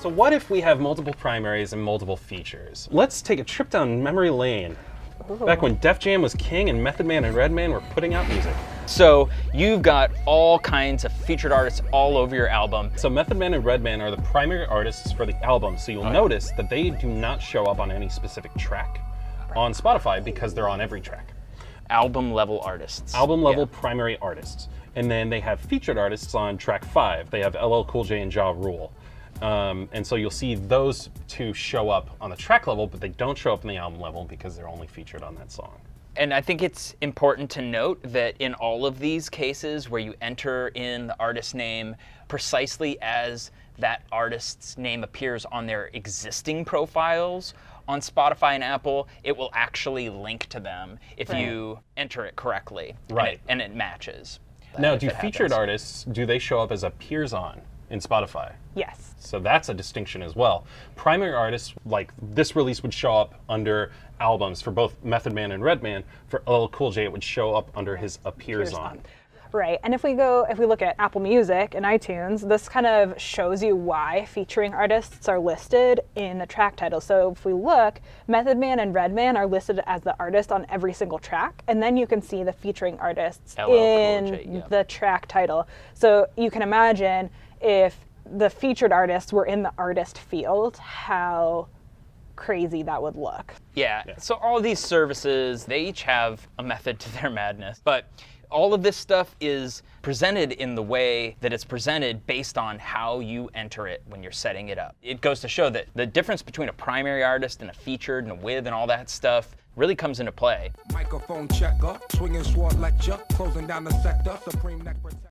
So what if we have multiple primaries and multiple features? Let's take a trip down memory lane. Back when Def Jam was king and Method Man and Redman were putting out music. So you've got all kinds of featured artists all over your album. So Method Man and Redman are the primary artists for the album, so you'll notice that they do not show up on any specific track on Spotify because they're on every track. Album level artists. Album level primary artists. And then they have featured artists on track 5. They have LL Cool J and Ja Rule. And so you'll see those two show up on the track level, but they don't show up on the album level because they're only featured on that song. And I think it's important to note that in all of these cases where you enter in the artist name precisely as that artist's name appears on their existing profiles on Spotify and Apple, it will actually link to them if you enter it correctly. Right. And it matches. Now, do featured artists, do they show up as appears on in Spotify? Yes. So that's a distinction as well. Primary artists, like this release would show up under albums for both Method Man and Redman. For LL Cool J, it would show up under his appears on. Right, and if we look at Apple Music and iTunes, this kind of shows you why featuring artists are listed in the track title. So if we look, Method Man and Redman are listed as the artist on every single track, and then you can see the featuring artists in the track title. So you can imagine if the featured artists were in the artist field, how crazy that would look. Yeah, so all of these services, they each have a method to their madness, but all of this stuff is presented in the way that it's presented based on how you enter it when you're setting it up. It goes to show that the difference between a primary artist and a featured and a with and all that stuff really comes into play. Microphone checker, swinging sword lecture, closing down the sector, supreme neck protector.